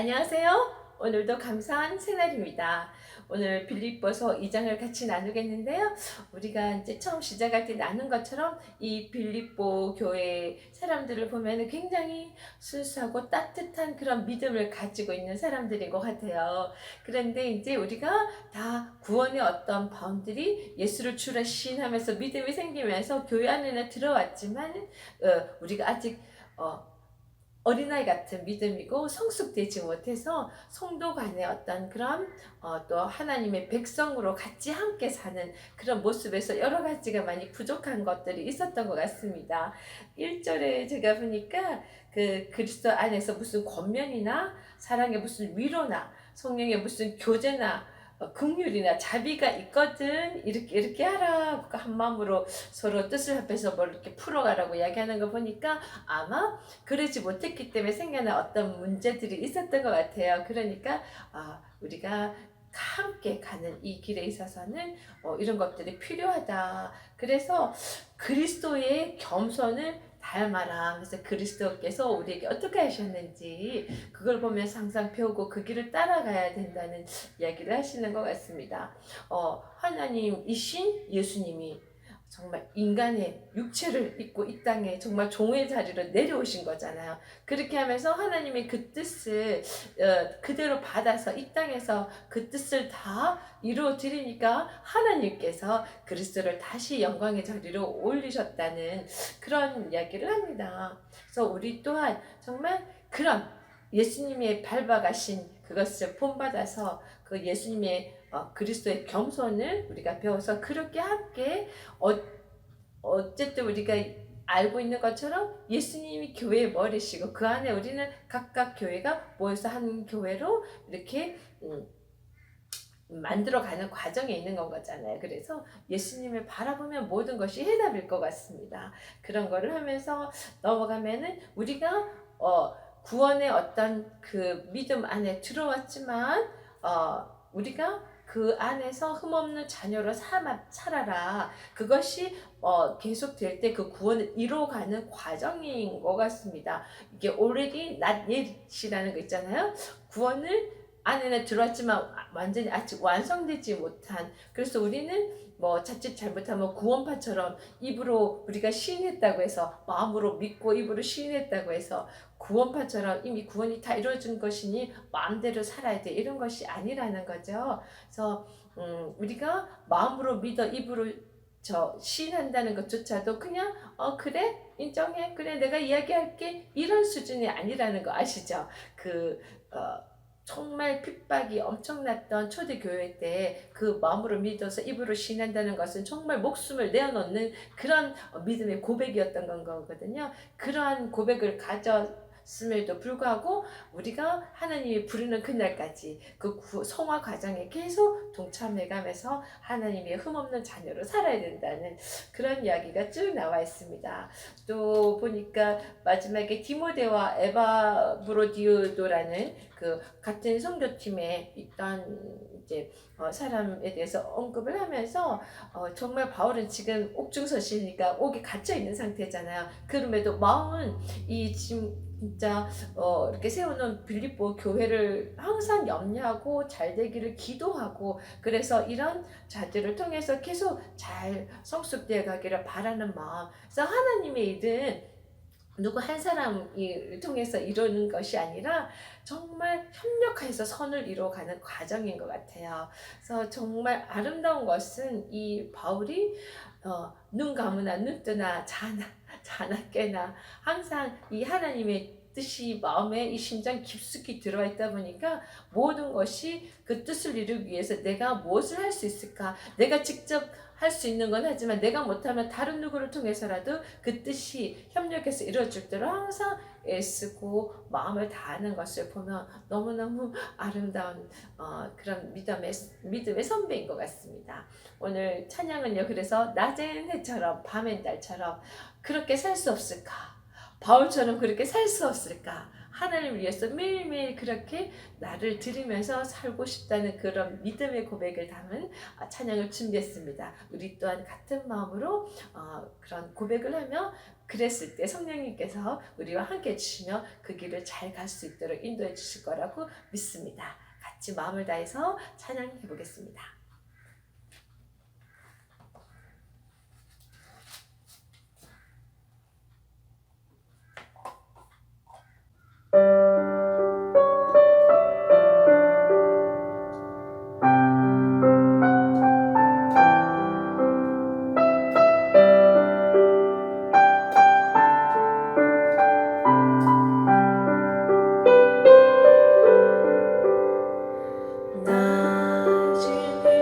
안녕하세요. 오늘도 감사한 새날입니다. 오늘 빌립보서 2장을 같이 나누겠는데요. 우리가 이제 처음 시작할 때 나눈 것처럼 이 빌립보 교회 사람들을 보면 굉장히 순수하고 따뜻한 그런 믿음을 가지고 있는 사람들인 것 같아요. 그런데 이제 우리가 다 구원의 어떤 바운들이 예수를 주라 시인하면서 믿음이 생기면서 교회 안에는 들어왔지만 우리가 아직 어린아이 같은 믿음이고 성숙되지 못해서 성도 간의 어떤 그런 또 하나님의 백성으로 같이 함께 사는 그런 모습에서 여러 가지가 많이 부족한 것들이 있었던 것 같습니다. 1절에 제가 보니까 그 그리스도 안에서 무슨 권면이나 사랑의 무슨 위로나 성령의 무슨 교제나 긍휼이나 자비가 있거든 이렇게 하라 한 마음으로 서로 뜻을 합해서 뭘 이렇게 풀어가라고 이야기하는 거 보니까 아마 그러지 못했기 때문에 생겨난 어떤 문제들이 있었던 것 같아요. 그러니까 우리가 함께 가는 이 길에 있어서는 이런 것들이 필요하다. 그래서 그리스도의 겸손을 닮아라. 그래서 그리스도께서 우리에게 어떻게 하셨는지 그걸 보면서 항상 배우고 그 길을 따라가야 된다는 이야기를 하시는 것 같습니다. 하나님이신 예수님이 정말 인간의 육체를 입고 이 땅에 정말 종의 자리로 내려오신 거잖아요. 그렇게 하면서 하나님의 그 뜻을 그대로 받아서 이 땅에서 그 뜻을 다 이루어 드리니까 하나님께서 그리스도를 다시 영광의 자리로 올리셨다는 그런 이야기를 합니다. 그래서 우리 또한 정말 그런 예수님의 밟아가신 그것을 본받아서 그 예수님의 그리스도의 겸손을 우리가 배워서 그렇게 함께 어쨌든 우리가 알고 있는 것처럼 예수님이 교회의 머리시고 그 안에 우리는 각각 교회가 모여서 한 교회로 이렇게 만들어가는 과정에 있는 건 거잖아요. 그래서 예수님을 바라보면 모든 것이 해답일 것 같습니다. 그런 거를 하면서 넘어가면은 우리가 구원의 어떤 그 믿음 안에 들어왔지만 우리가 그 안에서 흠없는 자녀로 살아라. 그것이 계속될 때 그 구원을 이루어가는 과정인 것 같습니다. 이게 already not yet이라는 거 있잖아요. 구원을 안에는 들어왔지만 완전히 아직 완성되지 못한, 그래서 우리는 뭐 자칫 잘못하면 구원파처럼 입으로 우리가 시인했다고 해서 마음으로 믿고 입으로 시인했다고 해서 구원파처럼 이미 구원이 다 이루어진 것이니 마음대로 살아야 돼 이런 것이 아니라는 거죠. 그래서 우리가 마음으로 믿어 입으로 시인한다는 것조차도 그냥 그래 인정해 그래 내가 이야기할게 이런 수준이 아니라는 거 아시죠? 정말 핍박이 엄청났던 초대교회 때 그 마음으로 믿어서 입으로 신한다는 것은 정말 목숨을 내어놓는 그런 믿음의 고백이었던 거거든요. 그러한 고백을 가졌음에도 불구하고 우리가 하나님이 부르는 그날까지 그 성화 과정에 계속 동참해가면서 하나님의 흠없는 자녀로 살아야 된다는 그런 이야기가 쭉 나와 있습니다. 또 보니까 마지막에 디모데와 에바브로디오도라는 그 같은 선교팀에 있던 이제 사람에 대해서 언급을 하면서 정말 바울은 지금 옥중서실이니까 옥에 갇혀 있는 상태잖아요. 그럼에도 마음은 이 지금 진짜 이렇게 세워놓은 빌립보 교회를 항상 염려하고 잘 되기를 기도하고 그래서 이런 자들을 통해서 계속 잘 성숙되어 가기를 바라는 마음. 그래서 하나님의 일은 누구 한 사람을 통해서 이루는 것이 아니라 정말 협력해서 선을 이루어가는 과정인 것 같아요. 그래서 정말 아름다운 것은 이 바울이 눈 감으나 눈 뜨나 자나 깨나 항상 이 하나님의 뜻이 마음에 이 심장 깊숙이 들어와 있다 보니까 모든 것이 그 뜻을 이루기 위해서 내가 무엇을 할 수 있을까? 내가 직접 할 수 있는 건 하지만 내가 못하면 다른 누구를 통해서라도 그 뜻이 협력해서 이루어질 대로 항상 애쓰고 마음을 다하는 것을 보면 너무너무 아름다운 그런 믿음의 선배인 것 같습니다. 오늘 찬양은요. 그래서 낮엔 해처럼 밤엔 달처럼 그렇게 살 수 없을까? 바울처럼 그렇게 살 수 없을까? 하나님을 위해서 매일매일 그렇게 나를 드리면서 살고 싶다는 그런 믿음의 고백을 담은 찬양을 준비했습니다. 우리 또한 같은 마음으로 그런 고백을 하며 그랬을 때 성령님께서 우리와 함께 해주시며 그 길을 잘 갈 수 있도록 인도해 주실 거라고 믿습니다. 같이 마음을 다해서 찬양해 보겠습니다. 낮은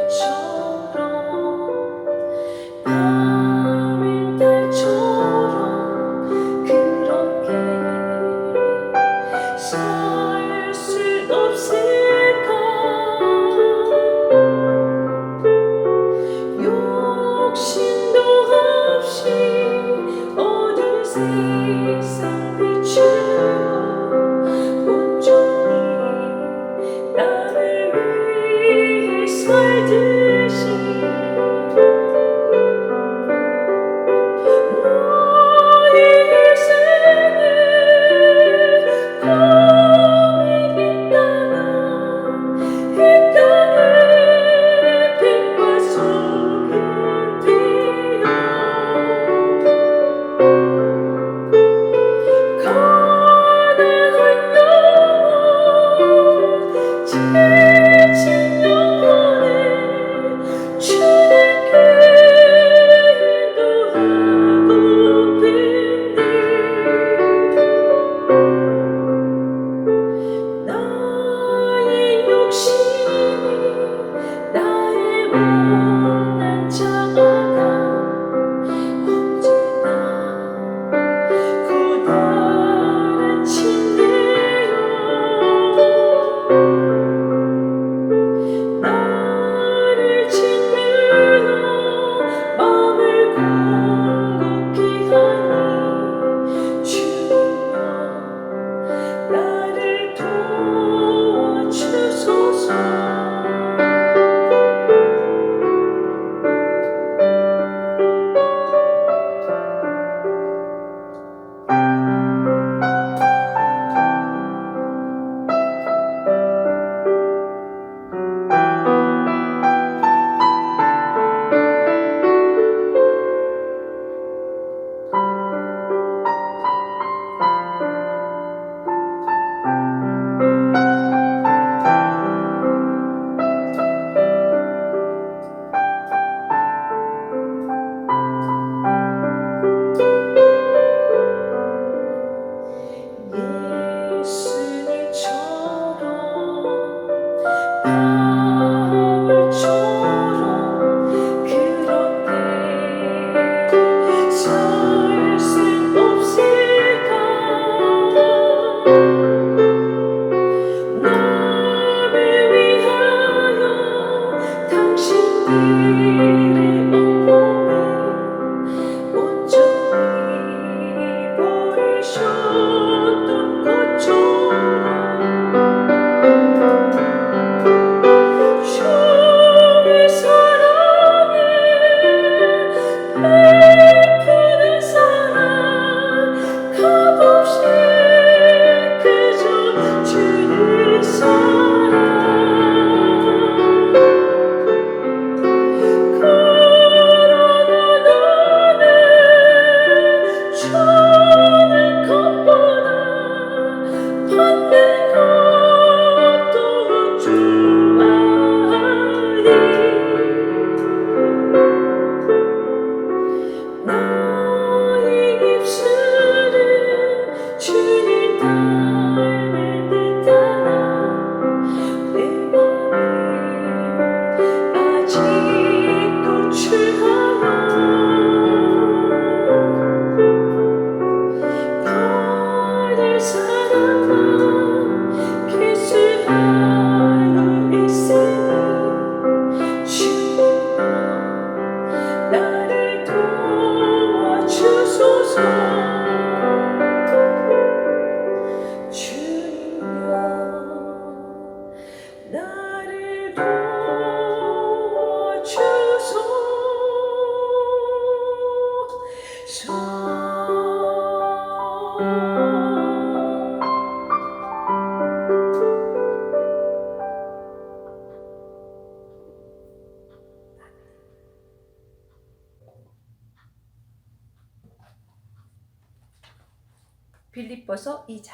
빌립보서 2장.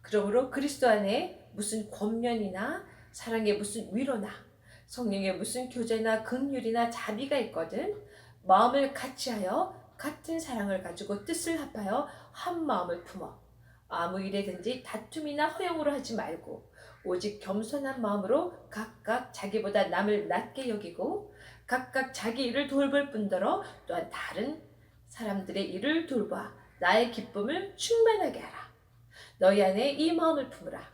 그러므로 그리스도 안에 무슨 권면이나 사랑의 무슨 위로나 성령의 무슨 교제나 긍휼이나 자비가 있거든 마음을 같이하여 같은 사랑을 가지고 뜻을 합하여 한 마음을 품어 아무 일에든지 다툼이나 허용으로 하지 말고 오직 겸손한 마음으로 각각 자기보다 남을 낮게 여기고 각각 자기 일을 돌볼 뿐더러 또한 다른 사람들의 일을 돌봐 나의 기쁨을 충만하게 하라. 너희 안에 이 마음을 품으라.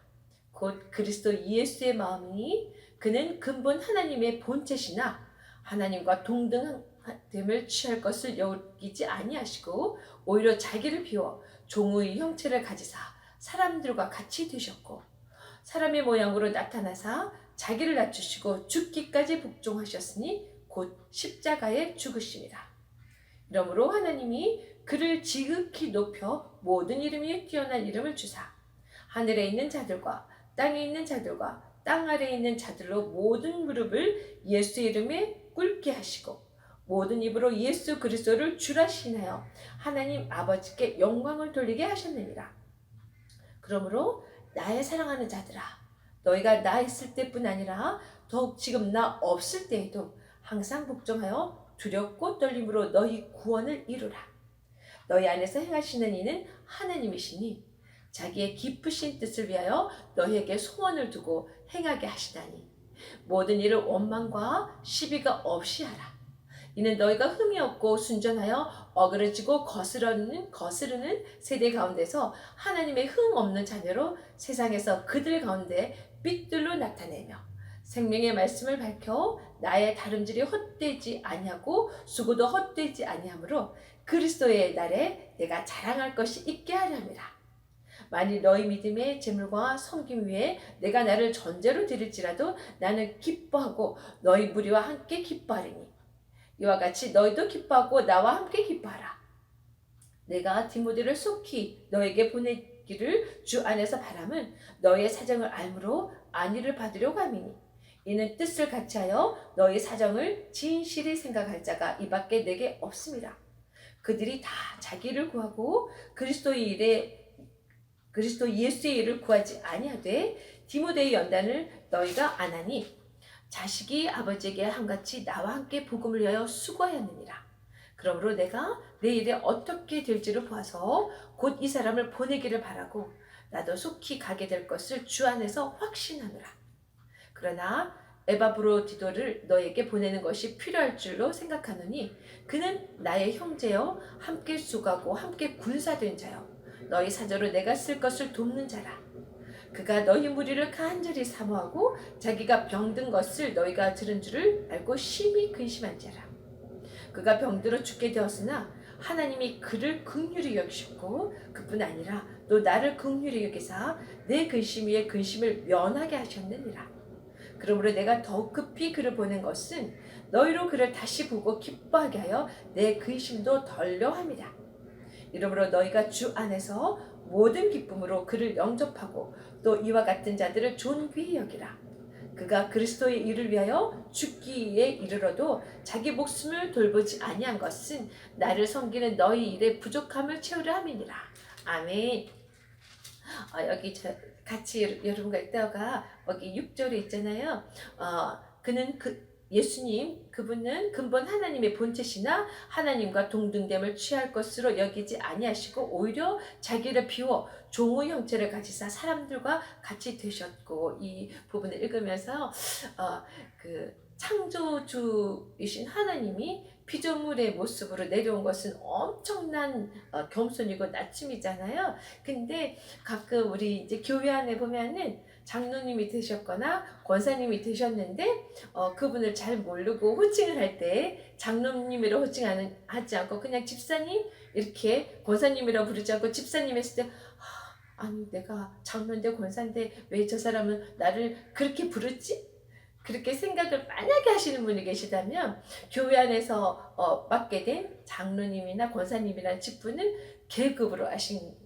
곧 그리스도 예수의 마음이니 그는 근본 하나님의 본체시나 하나님과 동등됨을 취할 것을 여기지 아니하시고 오히려 자기를 비워 종의 형체를 가지사 사람들과 같이 되셨고 사람의 모양으로 나타나사 자기를 낮추시고 죽기까지 복종하셨으니 곧 십자가에 죽으심이라. 이러므로 하나님이 그를 지극히 높여 모든 이름 위에 뛰어난 이름을 주사 하늘에 있는 자들과 땅에 있는 자들과 땅 아래에 있는 자들로 모든 무릎을 예수 이름에 꿇게 하시고 모든 입으로 예수 그리스도를 주라 시인하여 하나님 아버지께 영광을 돌리게 하셨느니라. 그러므로 나의 사랑하는 자들아 너희가 나 있을 때뿐 아니라 더욱 지금 나 없을 때에도 항상 복종하여 두렵고 떨림으로 너희 구원을 이루라. 너희 안에서 행하시는 이는 하나님이시니 자기의 기쁘신 뜻을 위하여 너희에게 소원을 두고 행하게 하시다니 모든 일을 원망과 시비가 없이 하라. 이는 너희가 흠이 없고 순전하여 어그러지고 거스르는 세대 가운데서 하나님의 흠 없는 자녀로 세상에서 그들 가운데 빛들로 나타내며 생명의 말씀을 밝혀 나의 다름질이 헛되지 아니하고 수고도 헛되지 아니하므로 그리스도의 날에 내가 자랑할 것이 있게 하려 함이라. 만일 너희 믿음의 재물과 섬김 위에 내가 나를 전제로 드릴지라도 나는 기뻐하고 너희 무리와 함께 기뻐하리니 이와 같이 너희도 기뻐하고 나와 함께 기뻐하라. 내가 디모데를 속히 너에게 보내기를 주 안에서 바람은 너희의 사정을 알므로 안위를 받으려고 함이니 이는 뜻을 같이하여 너희 사정을 진실히 생각할 자가 이밖에 내게 없습니다. 그들이 다 자기를 구하고 그리스도 예수의 일을 구하지 아니하되 디모데의 연단을 너희가 안 하니 자식이 아버지에게 함같이 나와 함께 복음을 위하여 수고하였느니라. 그러므로 내가 내 일에 어떻게 될지를 보아서 곧 이 사람을 보내기를 바라고 나도 속히 가게 될 것을 주 안에서 확신하노라. 그러나 에바브로디도를 너에게 보내는 것이 필요할 줄로 생각하노니 그는 나의 형제여 함께 수고하고 함께 군사된 자여 너희 사저로 내가 쓸 것을 돕는 자라. 그가 너희 무리를 간절히 사모하고 자기가 병든 것을 너희가 들은 줄을 알고 심히 근심한 자라. 그가 병들어 죽게 되었으나 하나님이 그를 긍휼히 여기셨고 그뿐 아니라 또 나를 긍휼히 여기사 내 근심 위에 근심을 면하게 하셨느니라. 그러므로 내가 더욱 급히 그를 보낸 것은 너희로 그를 다시 보고 기뻐하게 하여 내 근심도 덜려 함이라. 이러므로 너희가 주 안에서 모든 기쁨으로 그를 영접하고 또 이와 같은 자들을 존귀히 여기라. 그가 그리스도의 일을 위하여 죽기에 이르러도 자기 목숨을 돌보지 아니한 것은 나를 섬기는 너희 일의 부족함을 채우려 함이니라. 아멘. 여기 같이 여러분과 있다가 여기 6절에 있잖아요. 그는 예수님 그분은 근본 하나님의 본체시나 하나님과 동등됨을 취할 것으로 여기지 아니하시고 오히려 자기를 비워 종의 형체를 가지사 사람들과 같이 되셨고 이 부분을 읽으면서 그 창조주이신 하나님이 피조물의 모습으로 내려온 것은 엄청난 겸손이고 낮춤이잖아요. 근데 가끔 우리 이제 교회 안에 보면은 장로님이 되셨거나 권사님이 되셨는데 그분을 잘 모르고 호칭을 할 때 장로님이라고 호칭하지 않고 그냥 집사님 이렇게 권사님이라고 부르지 않고 집사님 했을 때 아니 내가 장로인데 권사인데 왜 저 사람은 나를 그렇게 부르지? 그렇게 생각을 만약에 하시는 분이 계시다면 교회 안에서 맡게 된 장로님이나 권사님이라는 직분은 계급으로 하신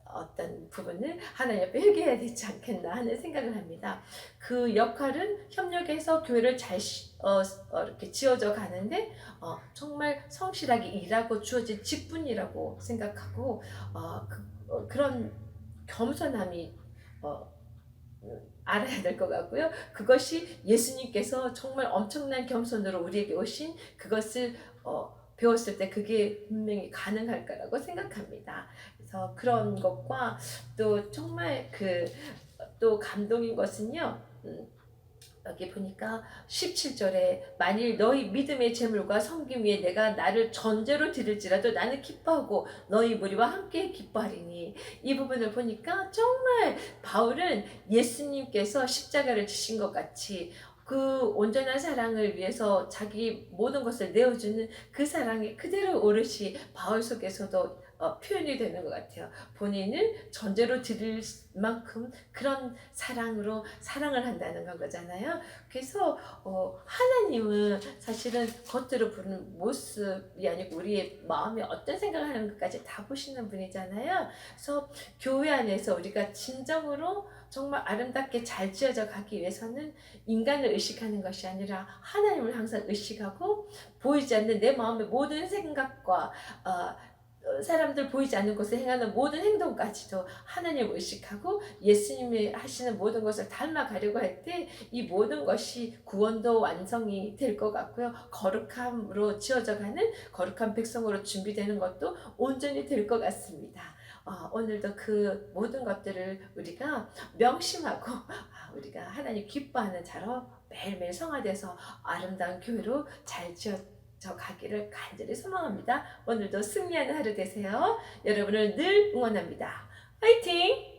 어떤 부분을 하나님 앞에 회개해야 되지 않겠나 하는 생각을 합니다. 그 역할은 협력해서 교회를 잘 이렇게 지어져 가는데 정말 성실하게 일하고 주어진 직분이라고 생각하고 그런 겸손함이 어, 알아야 될 것 같고요. 그것이 예수님께서 정말 엄청난 겸손으로 우리에게 오신 그것을 배웠을 때 그게 분명히 가능할 거라고 생각합니다. 그래서 그런 것과 또 정말 또 감동인 것은요. 여기 보니까 17절에 만일 너희 믿음의 재물과 섬김 위에 내가 나를 전제로 드릴지라도 나는 기뻐하고 너희 무리와 함께 기뻐하리니, 이 부분을 보니까 정말 바울은 예수님께서 십자가를 지신 것 같이 그 온전한 사랑을 위해서 자기 모든 것을 내어주는 그 사랑이 그대로 오롯이 바울 속에서도 표현이 되는 것 같아요. 본인을 전제로 드릴 만큼 그런 사랑으로 사랑을 한다는 거잖아요. 그래서 하나님은 사실은 겉으로 보는 모습이 아니고 우리의 마음에 어떤 생각을 하는 것까지 다 보시는 분이잖아요. 그래서 교회 안에서 우리가 진정으로 정말 아름답게 잘 지어져 가기 위해서는 인간을 의식하는 것이 아니라 하나님을 항상 의식하고, 보이지 않는 내 마음의 모든 생각과 사람들 보이지 않는 곳에 행하는 모든 행동까지도 하나님을 의식하고 예수님이 하시는 모든 것을 닮아가려고 할 때 이 모든 것이 구원도 완성이 될 것 같고요. 거룩함으로 지어져가는 거룩한 백성으로 준비되는 것도 온전히 될 것 같습니다. 오늘도 그 모든 것들을 우리가 명심하고 우리가 하나님 기뻐하는 자로 매일매일 성화돼서 아름다운 교회로 잘 지어져 가기를 간절히 소망합니다. 오늘도 승리하는 하루 되세요. 여러분을 늘 응원합니다. 화이팅!